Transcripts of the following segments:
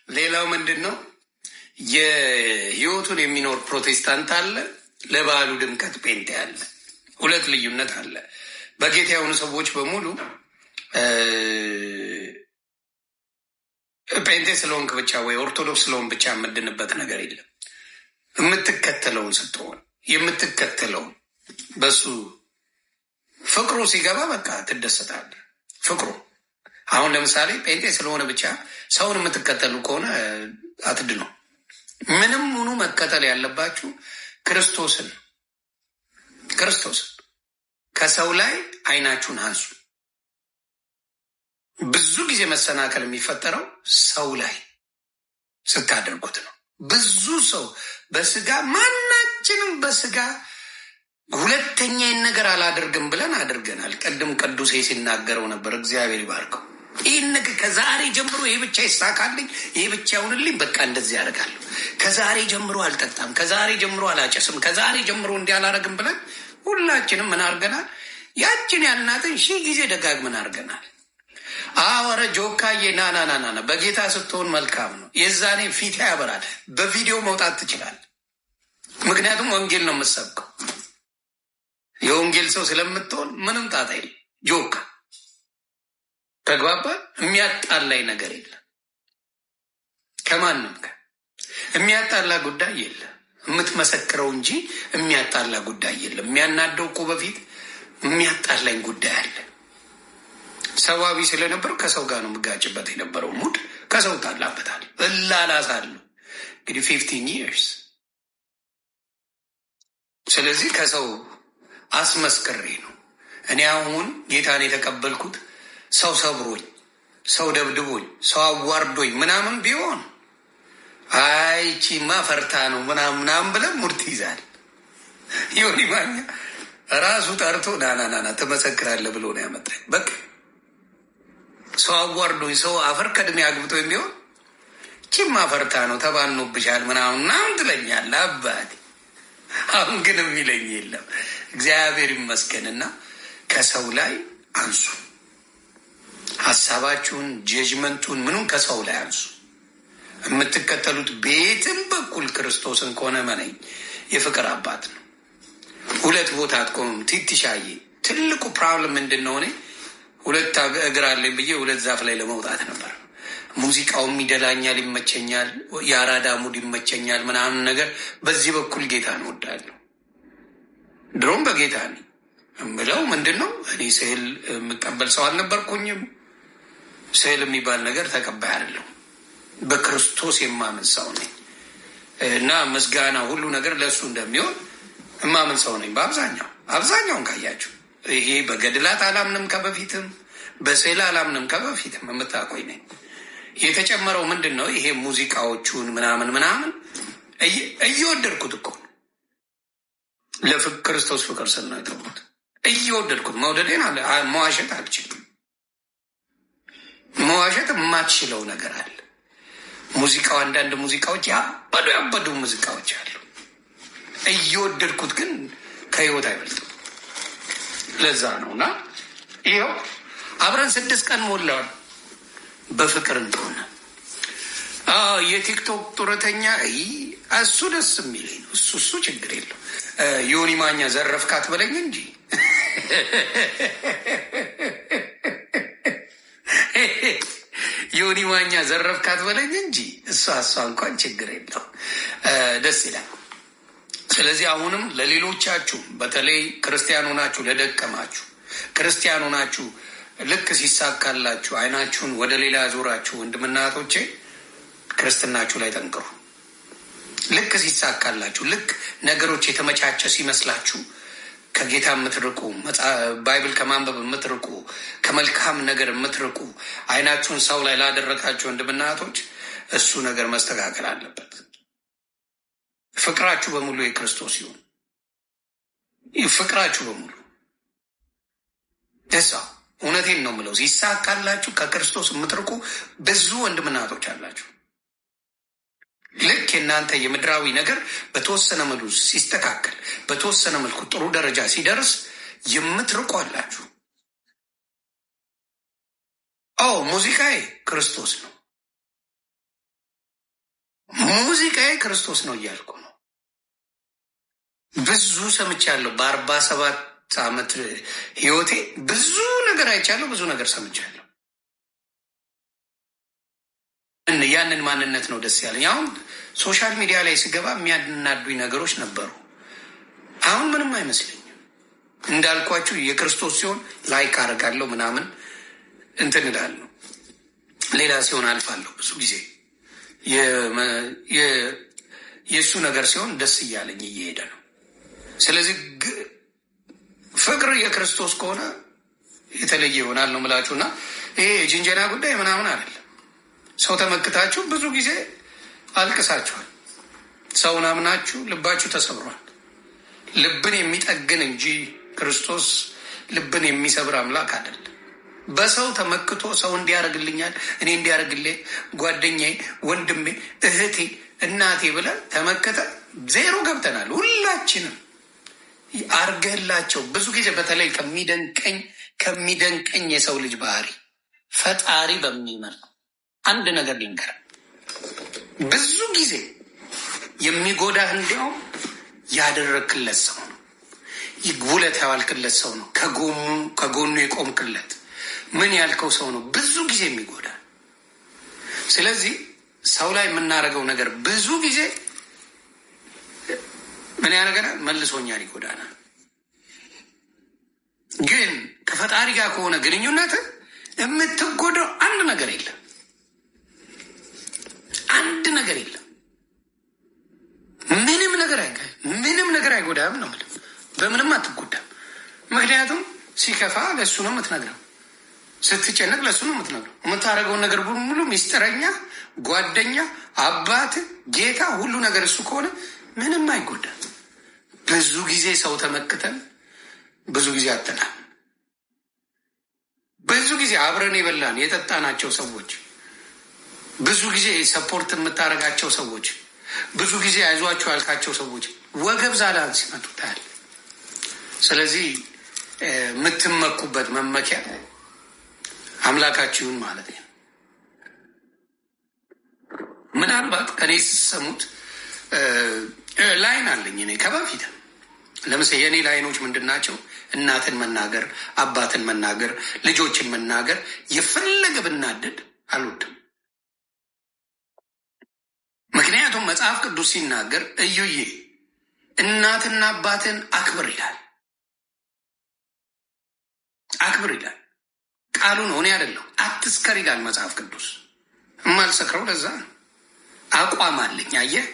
ሌላው ምንድን ነው? የህይወቱን የሚኖር ፕሮቴስታንት አለ፣ ለበዓሉ ድምቀት ጴንጤ አለ። ሁለት ልዩነት አለ። በጌታ የሆኑ ሰዎች በሙሉ ጴንጤ ስለሆንክ ብቻ ወይ ኦርቶዶክስ ስለሆን ብቻ የምድንበት ነገር የለም። የምትከተለውን ስትሆን የምትከተለውን በሱ ፍቅሩ ሲገባ በቃ ትደሰታለህ። ፍቅሩ አሁን ለምሳሌ ጴንጤ ስለሆነ ብቻ ሰውን የምትከተሉ ከሆነ አትድኑ። ምንም ሙሉ መከተል ያለባችሁ ክርስቶስን ከሰው ላይ አይናችሁን አንሱ። ብዙ ጊዜ መሰናከል የሚፈጠረው ሰው ላይ ስታደርጉት ነው። ብዙ ሰው በስጋ ማናችንም በስጋ ሁለተኛን ነገር አላደርግም ብለን አድርገናል። ቅድም ቅዱሴ ሲናገረው ነበር። እግዚአብሔር ይባርከው። ይህን ነገር ከዛሬ ጀምሮ ይህ ብቻ ይሳካልኝ፣ ይህ ብቻ ይሁንልኝ፣ በቃ እንደዚህ ያደርጋለሁ፣ ከዛሬ ጀምሮ አልጠጣም፣ ከዛሬ ጀምሮ አላጨስም፣ ከዛሬ ጀምሮ እንዲህ አላደርግም ብለን ሁላችንም ምን አድርገናል? ያችን ያልናትን 1000 ጊዜ ደጋግመን አድርገናል። አወረ ጆካዬ ናናናና በጌታ ስትሆን መልካም ነው። የዛኔ ፊት ያበራል። በቪዲዮ መውጣት ትችላል። ምክንያቱም ወንጌል ነው የምሰብከው። የወንጌል ሰው ስለምትሆን ምንም ጣጣ የለም። ጆካ ተግባባ። የሚያጣላይ ነገር የለም። ከማንም ጋር የሚያጣላ ጉዳይ የለም። የምትመሰክረው እንጂ የሚያጣላ ጉዳይ የለም። የሚያናደው እኮ በፊት የሚያጣላኝ ጉዳይ አለ። ሰዋቢ ስለነበር ከሰው ጋር ነው የምጋጭበት የነበረው። ሙድ ከሰው ታላበታል። እላላሳለሁ እንግዲህ 15 years። ስለዚህ ከሰው አስመስክሬ ነው እኔ አሁን ጌታን የተቀበልኩት። ሰው ሰብሮኝ፣ ሰው ደብድቦኝ፣ ሰው አዋርዶኝ ምናምን ቢሆን አይቺማ ፈርታ ነው ምናምን ብለን ሙድ ትይዛል። ዮኒ ማኛ ራሱ ጠርቶ ናናናና ትመሰክራለህ ብሎ ነው ያመጣኝ። በቃ ሰው አዋርዶኝ፣ ሰው አፈር ከድሜ አግብቶኝ ቢሆን ቺማ ፈርታ ነው ተባኖብሻል ምናምን ትለኛለህ አባቴ። አሁን ግን የሚለኝ የለም። እግዚአብሔር ይመስገንና ከሰው ላይ አንሱ። ሀሳባችሁን፣ ጀጅመንቱን፣ ምኑን ከሰው ላይ አንሱ። የምትከተሉት ቤትም በኩል ክርስቶስን ከሆነ መነኝ የፍቅር አባት ነው። ሁለት ቦታ አትቆምም። ቲትሻዬ ትልቁ ፕሮብለም ምንድን ነው? እኔ 2 እግር አለኝ ብዬ 2 ዛፍ ላይ ለመውጣት ነበር። ሙዚቃውም ይደላኛል፣ ይመቸኛል፣ የአራዳ ሙድ ይመቸኛል ምናምን ነገር። በዚህ በኩል ጌታን እወዳለሁ። ድሮም በጌታ ነኝ እምለው ምንድን ነው? እኔ ስዕል የምቀበል ሰው አልነበርኩኝም። ስዕል የሚባል ነገር ተቀባይ አይደለሁ። በክርስቶስ የማምን ሰው ነኝ እና ምስጋና ሁሉ ነገር ለእሱ እንደሚሆን እማምን ሰው ነኝ። አብዛኛውን ካያችሁ ይሄ በገድላት አላምንም ከበፊትም፣ በስዕል አላምንም ከበፊትም። የምታቆይ ነኝ። የተጨመረው ምንድን ነው? ይሄ ሙዚቃዎቹን ምናምን እየወደድኩት እኮ ለክርስቶስ ፍቅር ስል ነው የተውኩት። እየወደድኩት መውደዴን መዋሸት አልችልም። መዋሸት የማትችለው ነገር አለ። ሙዚቃው አንዳንድ ሙዚቃዎች ያበዱ ሙዚቃዎች አሉ። እየወደድኩት ግን ከህይወት አይበልጥም። ለዛ ነው እና ይኸው አብረን 6 ቀን ሞላዋል በፍቅር እንደሆነ። የቲክቶክ ጡረተኛ እሱ ደስ የሚለኝ ነው። እሱ ችግር የለው። ዮኒ ማኛ ዘረፍካት በለኝ እንጂ ዮኒ ማኛ ዘረፍካት በለኝ እንጂ እሷ እንኳን ችግር የለው። ደስ ይላል። ስለዚህ አሁንም ለሌሎቻችሁ በተለይ ክርስቲያን ሆናችሁ ለደቀማችሁ ክርስቲያን ሆናችሁ ልክ ሲሳካላችሁ አይናችሁን ወደ ሌላ ዞራችሁ ወንድምና እህቶቼ ክርስትናችሁ ላይ ጠንክሩ። ልክ ሲሳካላችሁ፣ ልክ ነገሮች የተመቻቸ ሲመስላችሁ ከጌታ የምትርቁ፣ ባይብል ከማንበብ የምትርቁ፣ ከመልካም ነገር የምትርቁ አይናችሁን ሰው ላይ ላደረጋችሁ ወንድምና እህቶች እሱ ነገር መስተካከል አለበት። ፍቅራችሁ በሙሉ የክርስቶስ ይሁን። ፍቅራችሁ በሙሉ ደሳ እውነቴን ነው የምለው። ሲሳካላችሁ ከክርስቶስ የምትርቁ ብዙ ወንድምና እህቶች አላችሁ። ልክ የእናንተ የምድራዊ ነገር በተወሰነ መልኩ ሲስተካከል፣ በተወሰነ መልኩ ጥሩ ደረጃ ሲደርስ የምትርቁ አላችሁ። ሙዚቃዬ ክርስቶስ ነው። ሙዚቃዬ ክርስቶስ ነው እያልኩ ነው። ብዙ ሰምቻለሁ። በ47 ዓመት ህይወቴ ብዙ ነገር አይቻለሁ፣ ብዙ ነገር ሰምቻለሁ። ያንን ማንነት ነው ደስ ያለኝ። አሁን ሶሻል ሚዲያ ላይ ስገባ የሚያናዱኝ ነገሮች ነበሩ። አሁን ምንም አይመስለኝም። እንዳልኳችሁ የክርስቶስ ሲሆን ላይክ አደርጋለሁ ምናምን እንትን እላለሁ። ሌላ ሲሆን አልፋለሁ። ብዙ ጊዜ የእሱ ነገር ሲሆን ደስ እያለኝ እየሄደ ነው። ስለዚህ ፍቅር የክርስቶስ ከሆነ የተለየ ይሆናል ነው ምላችሁ። እና ይሄ የጅንጀና ጉዳይ ምናምን አይደለም። ሰው ተመክታችሁ ብዙ ጊዜ አልቅሳችኋል። ሰውን አምናችሁ ልባችሁ ተሰብሯል። ልብን የሚጠግን እንጂ ክርስቶስ ልብን የሚሰብር አምላክ አይደለም። በሰው ተመክቶ ሰው እንዲያደርግልኛል፣ እኔ እንዲያደርግልኝ፣ ጓደኛዬ፣ ወንድሜ፣ እህቴ፣ እናቴ ብለን ተመክተ ዜሮ ገብተናል። ሁላችንም አርገላቸው። ብዙ ጊዜ በተለይ ከሚደንቀኝ የሰው ልጅ ባህሪ ፈጣሪ በሚመርጥ አንድ ነገር ልንገር። ብዙ ጊዜ የሚጎዳህ እንዲያውም ያደረግክለት ሰው ነው። ውለት ያዋልክለት ሰው ነው። ከጎኑ የቆምክለት ምን ያልከው ሰው ነው ብዙ ጊዜ የሚጎዳ። ስለዚህ ሰው ላይ የምናደርገው ነገር ብዙ ጊዜ ምን ያደርገናል? መልሶኛል፣ ይጎዳናል። ግን ከፈጣሪ ጋር ከሆነ ግንኙነት የምትጎዳው አንድ ነገር የለም። አንድ ነገር የለም። ምንም ነገር አይጎዳም ነው የምልህ። በምንም አትጎዳም። ምክንያቱም ሲከፋ ለእሱ ነው የምትነግረው፣ ስትጨነቅ ለእሱ ነው የምትነግረው። የምታደርገውን ነገር ሙሉ ሚስጥረኛ፣ ጓደኛ፣ አባት፣ ጌታ፣ ሁሉ ነገር እሱ ከሆነ ምንም አይጎዳም። ብዙ ጊዜ ሰው ተመክተን ብዙ ጊዜ አጥተናል። ብዙ ጊዜ አብረን የበላን የጠጣናቸው ሰዎች፣ ብዙ ጊዜ ሰፖርት የምታደርጋቸው ሰዎች፣ ብዙ ጊዜ አይዟቸው ያልካቸው ሰዎች ወገብ ዛላን ሲመጡ ታያል። ስለዚህ የምትመኩበት መመኪያ አምላካችሁን ማለት ነው። ምናልባት ከኔ ስሰሙት ላይን አለኝ እኔ ከበፊት። ለምሳሌ የእኔ ላይኖች ምንድን ናቸው? እናትን መናገር፣ አባትን መናገር፣ ልጆችን መናገር። የፈለገ ብናደድ አልወድም። ምክንያቱም መጽሐፍ ቅዱስ ሲናገር እዩዬ እናትና አባትን አክብር ይላል። አክብር ይላል ቃሉ ነው፣ እኔ አይደለሁ። አትስከር ይላል መጽሐፍ ቅዱስ። የማልሰክረው ለዛ ነው። አቋም አለኝ። አየህ፣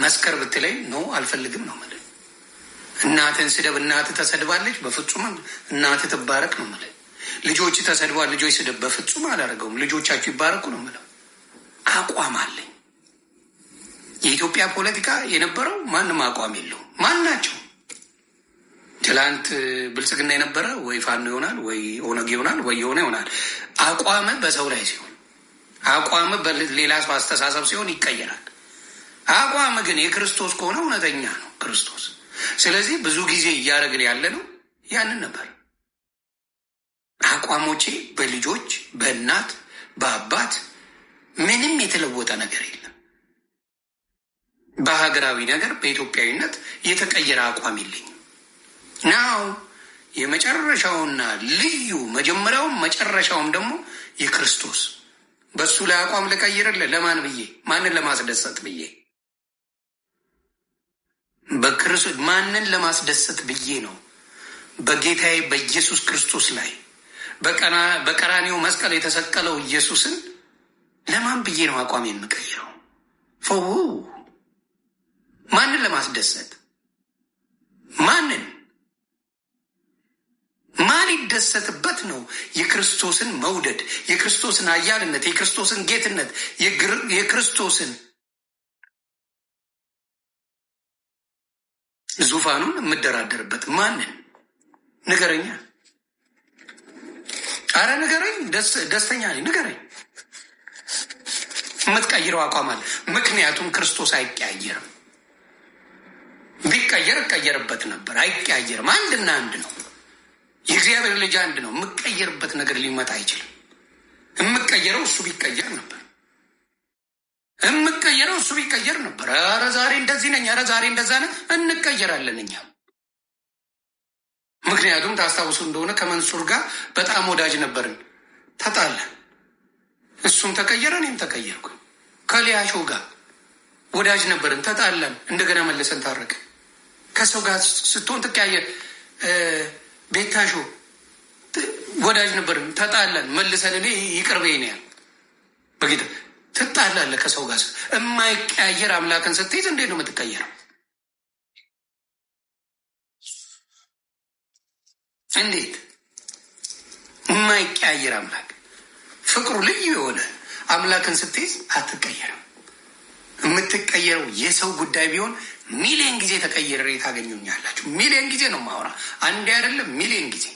መስከር ብትለኝ ነው አልፈልግም ነው የምልህ። እናትን ስደብ፣ እናትህ ተሰድባለች፣ በፍጹም እናትህ ትባረክ ነው የምልህ። ልጆች ተሰድቧል፣ ልጆች ስደብ፣ በፍጹም አላደረገውም፣ ልጆቻችሁ ይባረኩ ነው የምለው። አቋም አለኝ። የኢትዮጵያ ፖለቲካ የነበረው ማንም አቋም የለውም። ማናቸው ትላንት ብልጽግና የነበረ ወይ ፋኖ ይሆናል ወይ ኦነግ ይሆናል ወይ የሆነ ይሆናል። አቋም በሰው ላይ ሲሆን፣ አቋም በሌላ ሰው አስተሳሰብ ሲሆን ይቀየራል። አቋም ግን የክርስቶስ ከሆነ እውነተኛ ነው ክርስቶስ። ስለዚህ ብዙ ጊዜ እያደረግን ያለ ነው ያንን ነበር። አቋሞቼ በልጆች በእናት በአባት ምንም የተለወጠ ነገር የለም። በሀገራዊ ነገር በኢትዮጵያዊነት የተቀየረ አቋም የለኝም። ናው የመጨረሻውና ልዩ መጀመሪያውም መጨረሻውም ደግሞ የክርስቶስ በሱ ላይ አቋም ልቀይርልህ ለማን ብዬ? ማንን ለማስደሰት ብዬ? በክርስቶስ ማንን ለማስደሰት ብዬ ነው? በጌታዬ በኢየሱስ ክርስቶስ ላይ በቀራኒው መስቀል የተሰቀለው ኢየሱስን ለማን ብዬ ነው አቋም የምቀይረው? ማንን ለማስደሰት? ማን ይደሰትበት ነው? የክርስቶስን መውደድ፣ የክርስቶስን ኃያልነት፣ የክርስቶስን ጌትነት፣ የክርስቶስን ዙፋኑን የምደራደርበት ማንን? ንገረኛ። አረ ንገረኝ። ደስተኛ ነኝ። ንገረኝ። የምትቀይረው አቋም አለ። ምክንያቱም ክርስቶስ አይቀያየርም። ቢቀየር እቀየርበት ነበር። አይቀያየርም። አንድና አንድ ነው። የእግዚአብሔር ልጅ አንድ ነው። የምቀየርበት ነገር ሊመጣ አይችልም። የምቀየረው እሱ ቢቀየር ነበር። የምቀየረው እሱ ቢቀየር ነበር። ኧረ ዛሬ እንደዚህ ነኝ፣ ኧረ ዛሬ እንደዛ ነኝ። እንቀየራለን እኛ። ምክንያቱም ታስታውሱ እንደሆነ ከመንሱር ጋር በጣም ወዳጅ ነበርን፣ ተጣለን። እሱም ተቀየረ፣ እኔም ተቀየርኩ። ከሊያሾ ጋር ወዳጅ ነበርን፣ ተጣለን። እንደገና መለሰን ታረቅ። ከሰው ጋር ስትሆን ትቀያየር። ቤታሾ ወዳጅ ነበርን፣ ተጣለን፣ መልሰን እኔ ይቅር በይ ነው ያልኩት። በጌታ ትጣላለህ ከሰው ጋር። የማይቀያየር አምላክን ስትይዝ እንዴት ነው የምትቀየረው? እንዴት የማይቀያየር አምላክ ፍቅሩ ልዩ የሆነ አምላክን ስትይዝ አትቀየርም። የምትቀየረው የሰው ጉዳይ ቢሆን ሚሊዮን ጊዜ ተቀይሬ ታገኙኛላችሁ። ሚሊዮን ጊዜ ነው ማውራ፣ አንዴ አይደለም ሚሊዮን ጊዜ